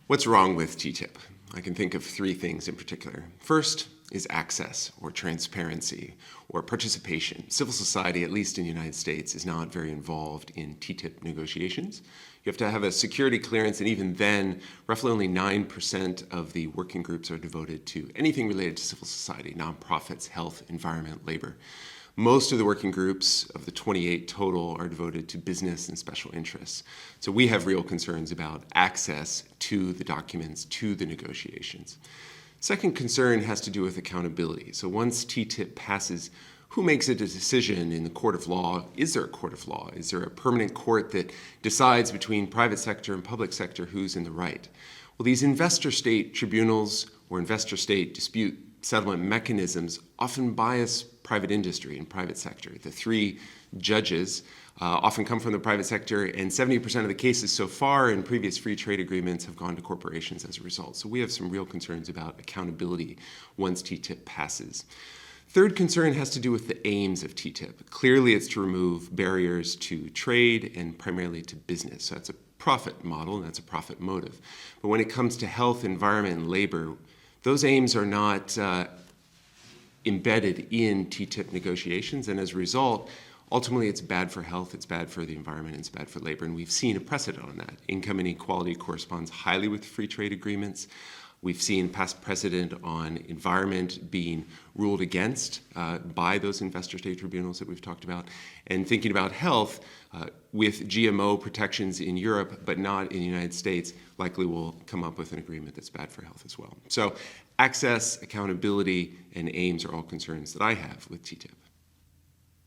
What's wrong with TTIP? I can think of three things in particular. First is access or transparency or participation. Civil society, at least in the United States, is not very involved in TTIP negotiations. You have to have a security clearance, and even then, roughly only 9% of the working groups are devoted to anything related to civil society, nonprofits, health, environment, labor. Most of the working groups, of the 28 total, are devoted to business and special interests. So we have real concerns about access to the documents, to the negotiations. Second concern has to do with accountability. So once TTIP passes, who makes a decision in the court of law? Is there a court of law? Is there a permanent court that decides between private sector and public sector who's in the right? Well, these investor-state tribunals or investor-state dispute settlement mechanisms often bias private industry and private sector. The three judges often come from the private sector, and 70% of the cases so far in previous free trade agreements have gone to corporations as a result. So we have some real concerns about accountability once TTIP passes. Third concern has to do with the aims of TTIP. Clearly, it's to remove barriers to trade and primarily to business. So that's a profit model, and that's a profit motive. But when it comes to health, environment, and labor, those aims are not embedded in TTIP negotiations, and as a result, ultimately it's bad for health, it's bad for the environment, it's bad for labor, and we've seen a precedent on that. Income inequality corresponds highly with free trade agreements. We've seen past precedent on environment being ruled against by those investor-state tribunals that we've talked about. And thinking about health, with GMO protections in Europe, but not in the United States, likely we'll come up with an agreement that's bad for health as well. So access, accountability, and aims are all concerns that I have with TTIP.